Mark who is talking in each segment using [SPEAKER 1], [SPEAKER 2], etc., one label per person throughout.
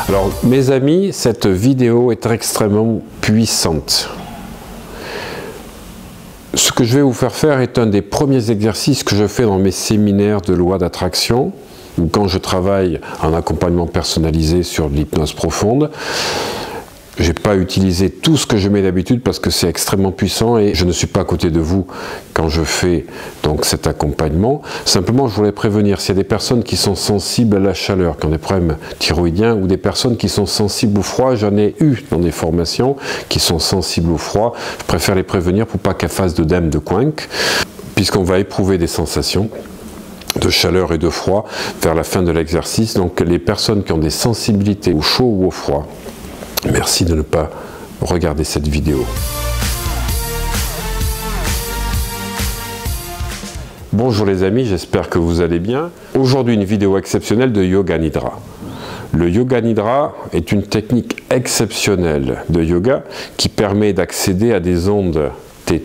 [SPEAKER 1] Alors mes amis, cette vidéo est extrêmement puissante. Ce que je vais vous faire faire est un des premiers exercices que je fais dans mes séminaires de loi d'attraction ou quand je travaille en accompagnement personnalisé sur l'hypnose profonde. Je n'ai pas utilisé tout ce que je mets d'habitude parce que c'est extrêmement puissant et je ne suis pas à côté de vous quand je fais donc cet accompagnement. Simplement, je voulais prévenir s'il y a des personnes qui sont sensibles à la chaleur, qui ont des problèmes thyroïdiens, ou des personnes qui sont sensibles au froid. J'en ai eu dans des formations qui sont sensibles au froid. Je préfère les prévenir pour pas qu'elles fassent de dème de coinque, puisqu'on va éprouver des sensations de chaleur et de froid vers la fin de l'exercice. Donc les personnes qui ont des sensibilités au chaud ou au froid, merci de ne pas regarder cette vidéo. Bonjour les amis, j'espère que vous allez bien. Aujourd'hui, une vidéo exceptionnelle de Yoga Nidra. Le Yoga Nidra est une technique exceptionnelle de yoga qui permet d'accéder à des ondes θ.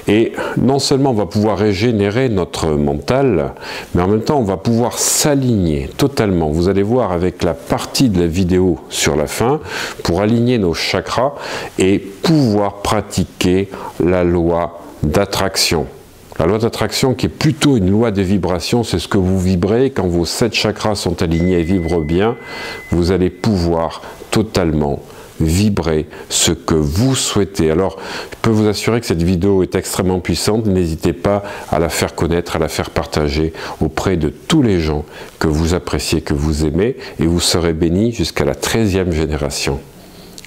[SPEAKER 1] Et non seulement on va pouvoir régénérer notre mental, mais en même temps on va pouvoir s'aligner totalement. Vous allez voir avec la partie de la vidéo sur la fin, pour aligner nos chakras et pouvoir pratiquer la loi d'attraction. La loi d'attraction qui est plutôt une loi de vibration, c'est ce que vous vibrez. Quand vos 7 chakras sont alignés et vibrent bien, vous allez pouvoir totalement vibrer ce que vous souhaitez. Alors, je peux vous assurer que cette vidéo est extrêmement puissante. N'hésitez pas à la faire connaître, à la faire partager auprès de tous les gens que vous appréciez, que vous aimez, et vous serez bénis jusqu'à la 13e génération.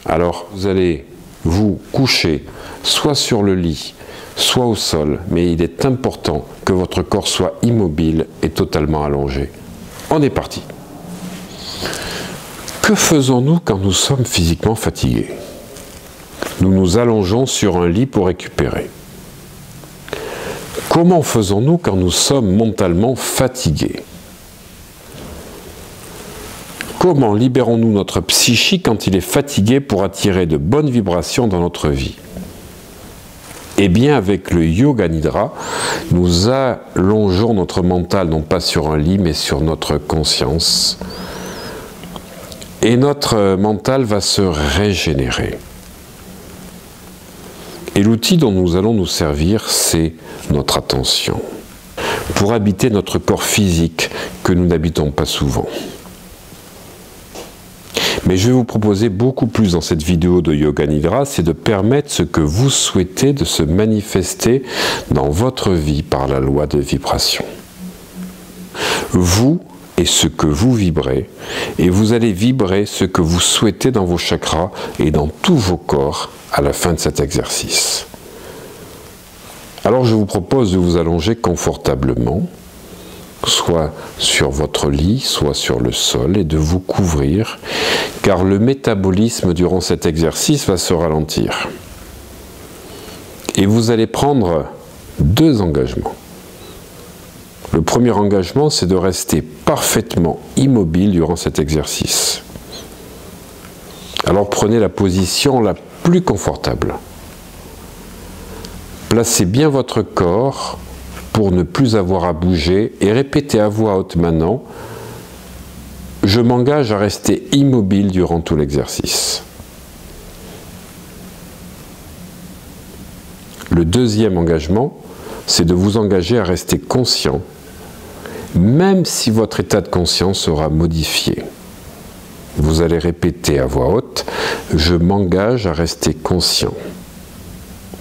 [SPEAKER 1] Alors, vous allez vous coucher soit sur le lit, soit au sol, mais il est important que votre corps soit immobile et totalement allongé. On est parti. Que faisons-nous quand nous sommes physiquement fatigués? Nous nous allongeons sur un lit pour récupérer. Comment faisons-nous quand nous sommes mentalement fatigués? Comment libérons-nous notre psychique quand il est fatigué pour attirer de bonnes vibrations dans notre vie? Eh bien, avec le Yoga Nidra, nous allongeons notre mental, non pas sur un lit, mais sur notre conscience. Et notre mental va se régénérer. Et l'outil dont nous allons nous servir, c'est notre attention. Pour habiter notre corps physique que nous n'habitons pas souvent. Mais je vais vous proposer beaucoup plus dans cette vidéo de Yoga Nidra, c'est de permettre ce que vous souhaitez de se manifester dans votre vie par la loi de vibration. Vous et ce que vous vibrez, et vous allez vibrer ce que vous souhaitez dans vos chakras et dans tous vos corps à la fin de cet exercice. Alors je vous propose de vous allonger confortablement, soit sur votre lit, soit sur le sol, et de vous couvrir, car le métabolisme durant cet exercice va se ralentir. Et vous allez prendre 2 engagements. Le premier engagement, c'est de rester parfaitement immobile durant cet exercice. Alors prenez la position la plus confortable. Placez bien votre corps pour ne plus avoir à bouger et répétez à voix haute maintenant, je m'engage à rester immobile durant tout l'exercice. Le deuxième engagement, c'est de vous engager à rester conscient, même si votre état de conscience sera modifié. Vous allez répéter à voix haute, je m'engage à rester conscient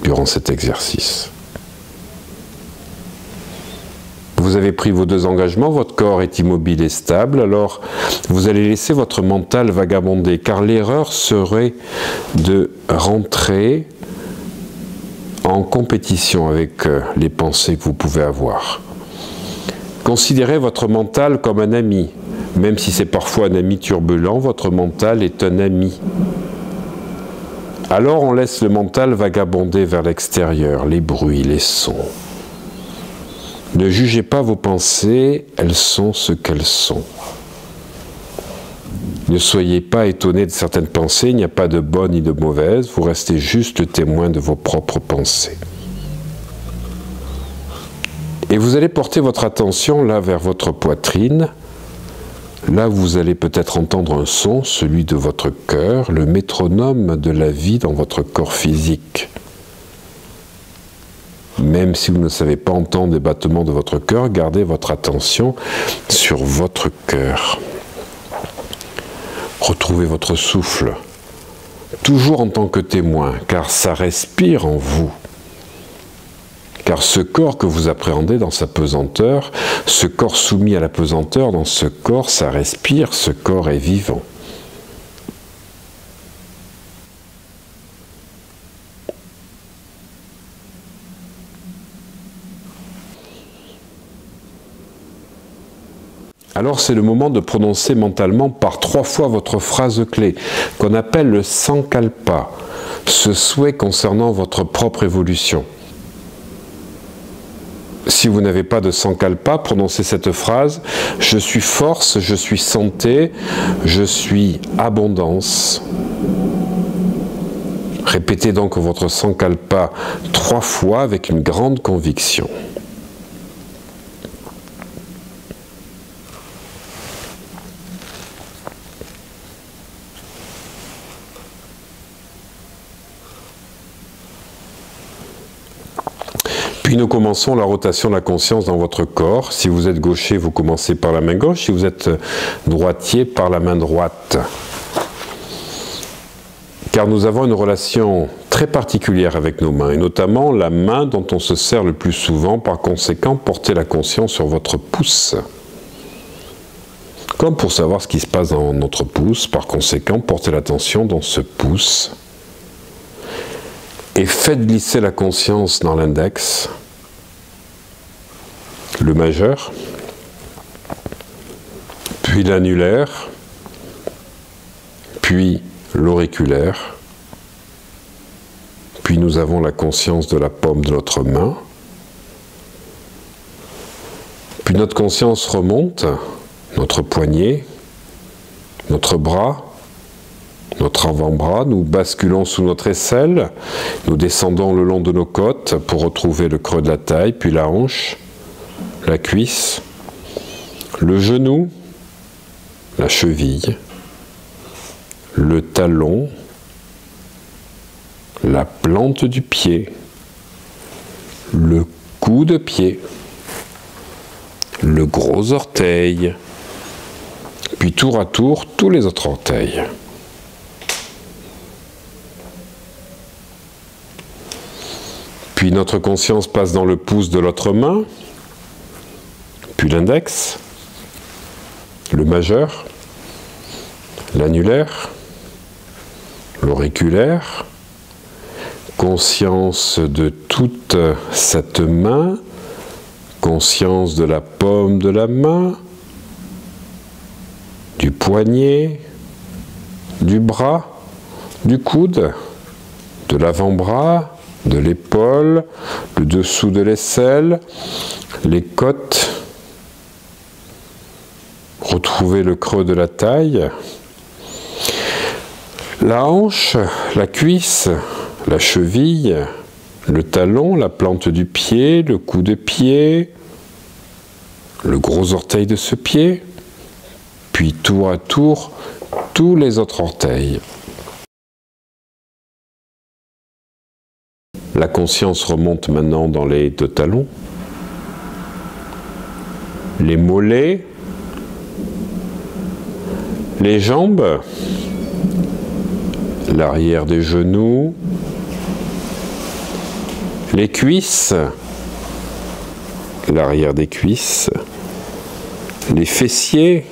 [SPEAKER 1] durant cet exercice. Vous avez pris vos 2 engagements, votre corps est immobile et stable, alors vous allez laisser votre mental vagabonder, car l'erreur serait de rentrer en compétition avec les pensées que vous pouvez avoir. Considérez votre mental comme un ami, même si c'est parfois un ami turbulent, votre mental est un ami. Alors on laisse le mental vagabonder vers l'extérieur, les bruits, les sons. Ne jugez pas vos pensées, elles sont ce qu'elles sont. Ne soyez pas étonné de certaines pensées, il n'y a pas de bonnes ni de mauvaises, vous restez juste le témoin de vos propres pensées. Et vous allez porter votre attention là vers votre poitrine, Là, vous allez peut-être entendre un son, celui de votre cœur, le métronome de la vie dans votre corps physique. Même si vous ne savez pas entendre les battements de votre cœur, gardez votre attention sur votre cœur. Retrouvez votre souffle, toujours en tant que témoin, car ça respire en vous. Car ce corps que vous appréhendez dans sa pesanteur, ce corps soumis à la pesanteur, dans ce corps, ça respire, ce corps est vivant. Alors c'est le moment de prononcer mentalement par 3 fois votre phrase clé, qu'on appelle le sankalpa, ce souhait concernant votre propre évolution. Si vous n'avez pas de sankalpa, prononcez cette phrase « Je suis force, je suis santé, je suis abondance ». Répétez donc votre sankalpa 3 fois avec une grande conviction. Puis nous commençons la rotation de la conscience dans votre corps. Si vous êtes gaucher, vous commencez par la main gauche. Si vous êtes droitier, par la main droite. Car nous avons une relation très particulière avec nos mains, et notamment la main dont on se sert le plus souvent. Par conséquent, portez la conscience sur votre pouce. Comme pour savoir ce qui se passe dans notre pouce, par conséquent, portez l'attention dans ce pouce. Et faites glisser la conscience dans l'index, le majeur, puis l'annulaire, puis l'auriculaire, puis nous avons la conscience de la paume de notre main, puis notre conscience remonte, notre poignet, notre bras, notre avant-bras, nous basculons sous notre aisselle, nous descendons le long de nos côtes pour retrouver le creux de la taille, puis la hanche, la cuisse, le genou, la cheville, le talon, la plante du pied, le coup de pied, le gros orteil, puis tour à tour tous les autres orteils. Puis notre conscience passe dans le pouce de l'autre main, puis l'index, le majeur, l'annulaire, l'auriculaire, conscience de toute cette main, conscience de la paume de la main, du poignet, du bras, du coude, de l'avant-bras, de l'épaule, le dessous de l'aisselle, les côtes. Retrouvez le creux de la taille, la hanche, la cuisse, la cheville, le talon, la plante du pied, le coup de pied, le gros orteil de ce pied, puis tour à tour tous les autres orteils. La conscience remonte maintenant dans les 2 talons, les mollets, les jambes, l'arrière des genoux, les cuisses, l'arrière des cuisses, les fessiers,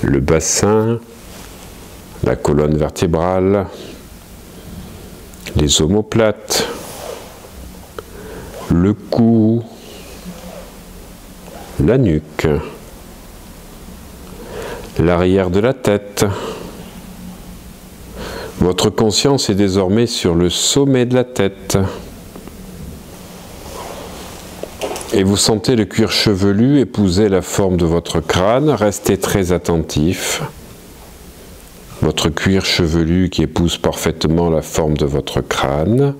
[SPEAKER 1] le bassin, la colonne vertébrale, les omoplates, le cou, la nuque, l'arrière de la tête. Votre conscience est désormais sur le sommet de la tête. Et vous sentez le cuir chevelu épouser la forme de votre crâne. Restez très attentif. Votre cuir chevelu qui épouse parfaitement la forme de votre crâne.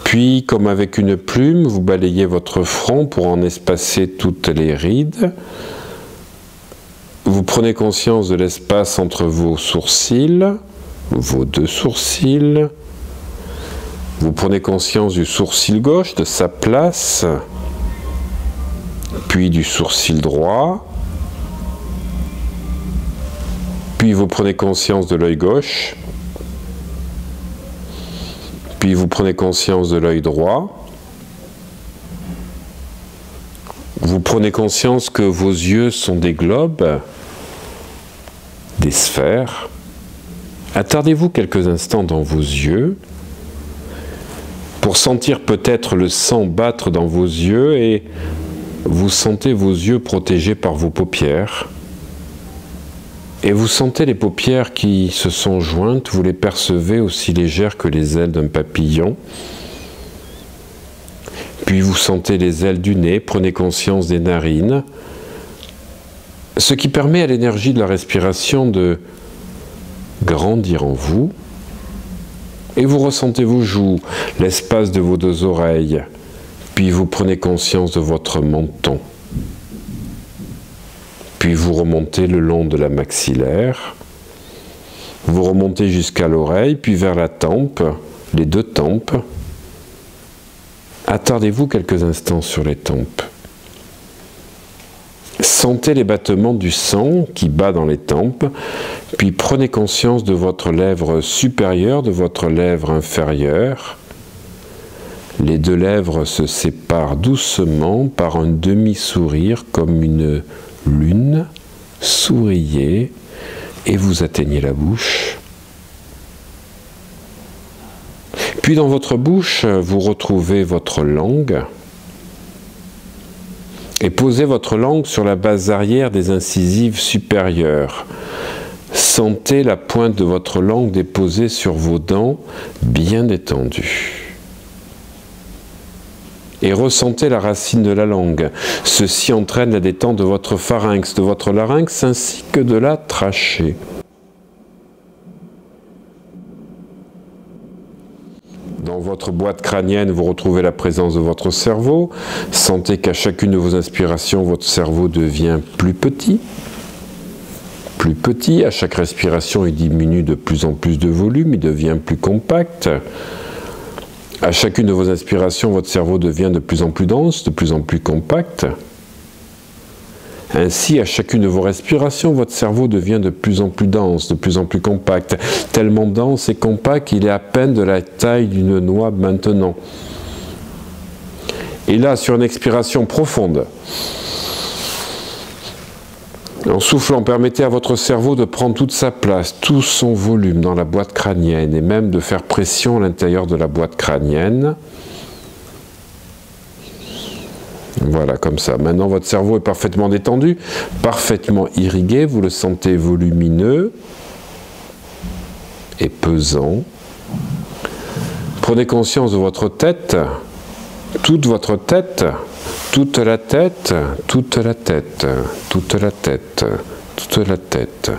[SPEAKER 1] Puis, comme avec une plume, vous balayez votre front pour en espacer toutes les rides. Vous prenez conscience de l'espace entre vos sourcils, vos deux sourcils. Vous prenez conscience du sourcil gauche, de sa place, puis du sourcil droit. Puis vous prenez conscience de l'œil gauche. Puis vous prenez conscience de l'œil droit. Vous prenez conscience que vos yeux sont des globes, des sphères. Attardez-vous quelques instants dans vos yeux pour sentir peut-être le sang battre dans vos yeux et vous sentez vos yeux protégés par vos paupières. Et vous sentez les paupières qui se sont jointes, vous les percevez aussi légères que les ailes d'un papillon. Puis vous sentez les ailes du nez, prenez conscience des narines, ce qui permet à l'énergie de la respiration de grandir en vous. Et vous ressentez vos joues, l'espace de vos deux oreilles, puis vous prenez conscience de votre menton. Puis vous remontez le long de la maxillaire, vous remontez jusqu'à l'oreille, puis vers la tempe, les deux tempes. Attardez-vous quelques instants sur les tempes. Sentez les battements du sang qui bat dans les tempes, puis prenez conscience de votre lèvre supérieure, de votre lèvre inférieure. Les deux lèvres se séparent doucement par un demi-sourire comme une lune, souriez et vous atteignez la bouche. Puis dans votre bouche, vous retrouvez votre langue et posez votre langue sur la base arrière des incisives supérieures. Sentez la pointe de votre langue déposée sur vos dents, bien détendues. Et ressentez la racine de la langue. Ceci entraîne la détente de votre pharynx, de votre larynx, ainsi que de la trachée. Dans votre boîte crânienne, vous retrouvez la présence de votre cerveau. Sentez qu'à chacune de vos inspirations, votre cerveau devient plus petit. Plus petit, à chaque respiration, il diminue de plus en plus de volume, il devient plus compact. À chacune de vos inspirations, votre cerveau devient de plus en plus dense, de plus en plus compact. Ainsi, à chacune de vos respirations, votre cerveau devient de plus en plus dense, de plus en plus compact. Tellement dense et compact qu'il est à peine de la taille d'une noix maintenant. Et là, sur une expiration profonde, en soufflant, permettez à votre cerveau de prendre toute sa place, tout son volume dans la boîte crânienne et même de faire pression à l'intérieur de la boîte crânienne. Voilà, comme ça. Maintenant, votre cerveau est parfaitement détendu, parfaitement irrigué. Vous le sentez volumineux et pesant. Prenez conscience de votre tête, toute votre tête. Toute la tête, toute la tête, toute la tête, toute la tête.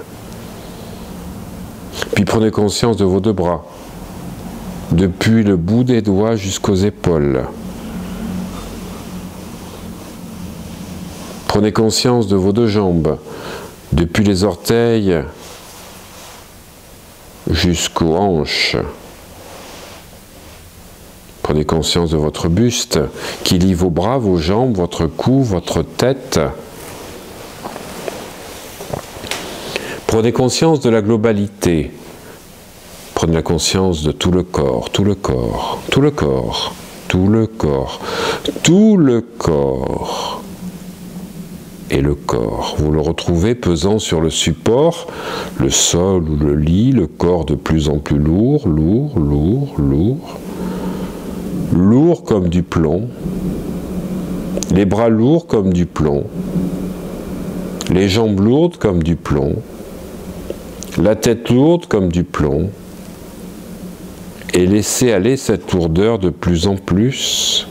[SPEAKER 1] Puis prenez conscience de vos deux bras, depuis le bout des doigts jusqu'aux épaules. Prenez conscience de vos deux jambes, depuis les orteils jusqu'aux hanches. Prenez conscience de votre buste qui lie vos bras, vos jambes, votre cou, votre tête. Prenez conscience de la globalité. Prenez la conscience de tout le corps, tout le corps, tout le corps, tout le corps, tout le corps. Et le corps, vous le retrouvez pesant sur le support, le sol ou le lit, le corps de plus en plus lourd, lourd, lourd, lourd. Lourd comme du plomb, les bras lourds comme du plomb, les jambes lourdes comme du plomb, la tête lourde comme du plomb, et laissez aller cette lourdeur de plus en plus,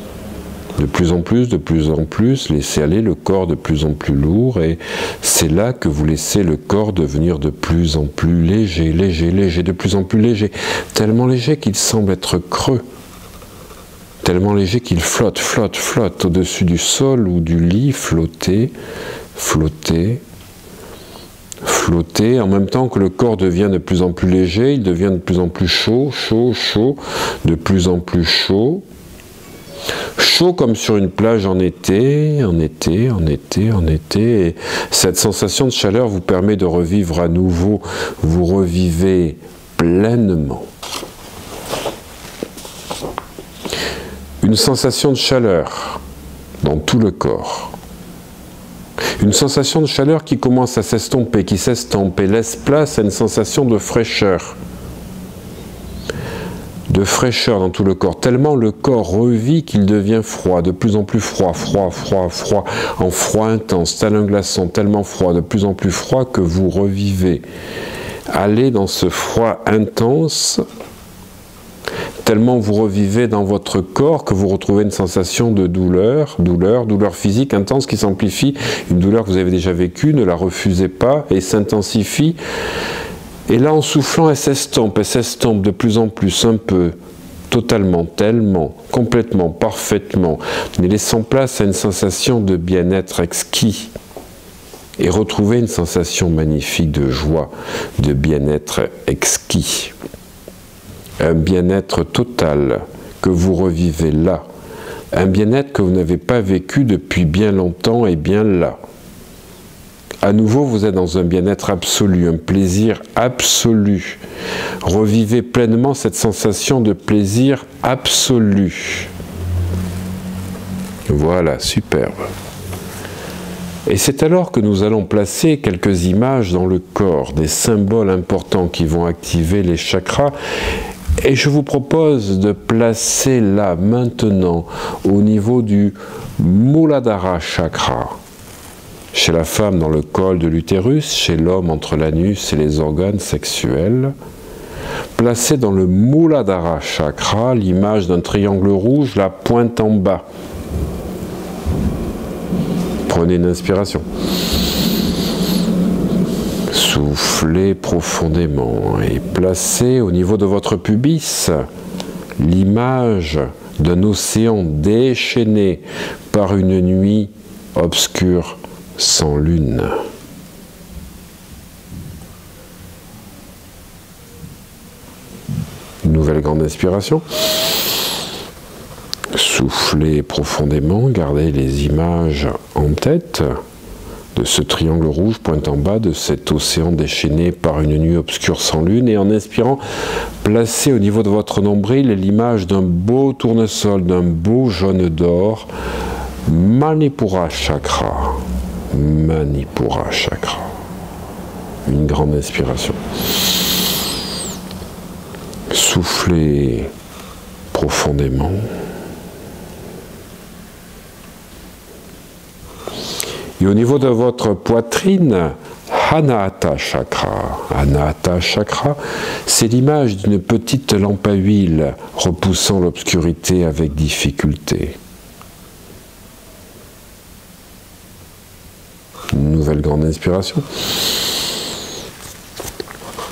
[SPEAKER 1] de plus en plus, de plus en plus, laissez aller le corps de plus en plus lourd, et c'est là que vous laissez le corps devenir de plus en plus léger, léger, léger, de plus en plus léger, tellement léger qu'il semble être creux. Tellement léger qu'il flotte, flotte, flotte au-dessus du sol ou du lit, flotter, flotter. flotter, en même temps que le corps devient de plus en plus léger, il devient de plus en plus chaud, chaud, chaud, de plus en plus chaud. Chaud comme sur une plage en été, en été, en été, en été. Et cette sensation de chaleur vous permet de revivre à nouveau, vous revivez pleinement. Une sensation de chaleur dans tout le corps. Une sensation de chaleur qui commence à s'estomper, qui s'estompe et laisse place à une sensation de fraîcheur. De fraîcheur dans tout le corps, tellement le corps revit qu'il devient froid, de plus en plus froid, froid, froid, froid, en froid intense, tel un glaçon, tellement froid, de plus en plus froid que vous revivez. Allez dans ce froid intense, tellement vous revivez dans votre corps que vous retrouvez une sensation de douleur, douleur physique intense qui s'amplifie, une douleur que vous avez déjà vécue, ne la refusez pas et s'intensifie. Et là, en soufflant, elle s'estompe de plus en plus, un peu, totalement, tellement, complètement, parfaitement, mais laissant place à une sensation de bien-être exquis. Et retrouver une sensation magnifique de joie, de bien-être exquis. Un bien-être total que vous revivez là. Un bien-être que vous n'avez pas vécu depuis bien longtemps et bien là. À nouveau, vous êtes dans un bien-être absolu, un plaisir absolu. Revivez pleinement cette sensation de plaisir absolu. Voilà, superbe. Et c'est alors que nous allons placer quelques images dans le corps, des symboles importants qui vont activer les chakras. Et je vous propose de placer là, maintenant, au niveau du Muladhara Chakra. Chez la femme dans le col de l'utérus, chez l'homme entre l'anus et les organes sexuels. Placez dans le Muladhara Chakra l'image d'un triangle rouge, la pointe en bas. Prenez une inspiration. Soufflez profondément et placez au niveau de votre pubis l'image d'un océan déchaîné par une nuit obscure sans lune. Une nouvelle grande inspiration. Soufflez profondément, gardez les images en tête de ce triangle rouge pointe en bas, de cet océan déchaîné par une nuit obscure sans lune, et en inspirant, placez au niveau de votre nombril l'image d'un beau tournesol, d'un beau jaune d'or, Manipura Chakra. Manipura Chakra. Une grande inspiration. Soufflez profondément. Et au niveau de votre poitrine, Anahata Chakra. Anahata Chakra, c'est l'image d'une petite lampe à huile repoussant l'obscurité avec difficulté. Une nouvelle grande inspiration.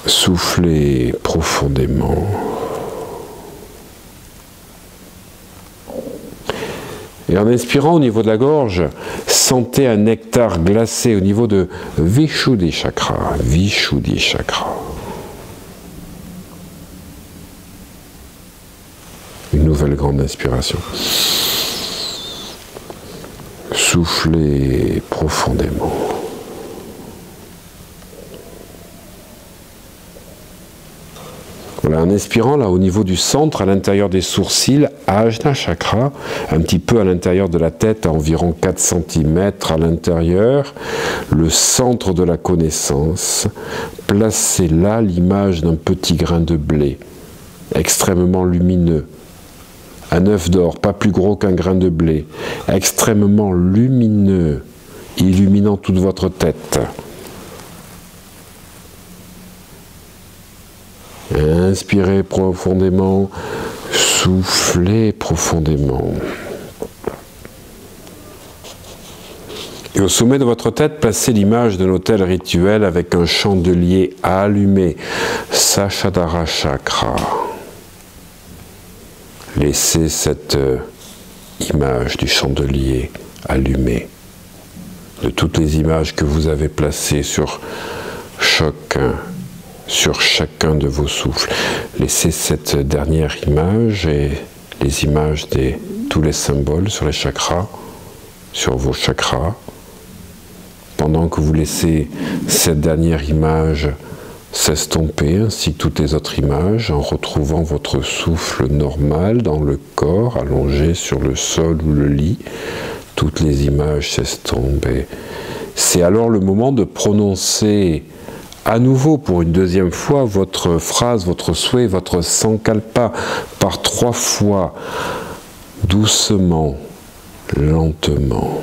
[SPEAKER 1] Soufflez profondément. Et en inspirant au niveau de la gorge, sentez un nectar glacé au niveau de Vishuddhi Chakra. Vishuddhi Chakra. Une nouvelle grande inspiration. Soufflez profondément. Voilà, en inspirant là au niveau du centre, à l'intérieur des sourcils, Ajna Chakra, un petit peu à l'intérieur de la tête, à environ 4 cm à l'intérieur, le centre de la connaissance, placez là l'image d'un petit grain de blé, extrêmement lumineux, un œuf d'or, pas plus gros qu'un grain de blé, extrêmement lumineux, illuminant toute votre tête. Inspirez profondément, soufflez profondément. Et au sommet de votre tête, placez l'image d'un autel rituel avec un chandelier allumé, Sahasrara Chakra. Laissez cette image du chandelier allumé, de toutes les images que vous avez placées sur chacun de vos souffles. Laissez cette dernière image et les images de tous les symboles sur les chakras, sur vos chakras. Pendant que vous laissez cette dernière image s'estomper, ainsi que toutes les autres images, en retrouvant votre souffle normal dans le corps, allongé sur le sol ou le lit, toutes les images s'estompent. Et c'est alors le moment de prononcer à nouveau, pour une deuxième fois, votre phrase, votre souhait, votre sankalpa, par 3 fois, doucement, lentement.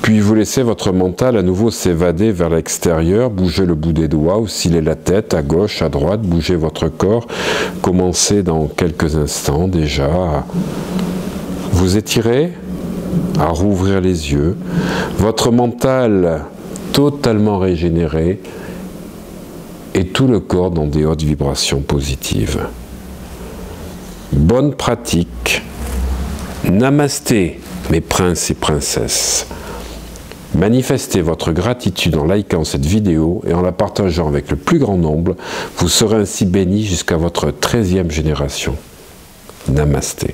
[SPEAKER 1] Puis vous laissez votre mental à nouveau s'évader vers l'extérieur, bougez le bout des doigts, oscillez la tête à gauche, à droite, bougez votre corps. Commencez dans quelques instants déjà à vous étirer, à rouvrir les yeux. Votre mental totalement régénéré et tout le corps dans des hautes vibrations positives. Bonne pratique. Namasté, mes princes et princesses. Manifestez votre gratitude en likant cette vidéo et en la partageant avec le plus grand nombre. Vous serez ainsi bénis jusqu'à votre 13e génération. Namasté.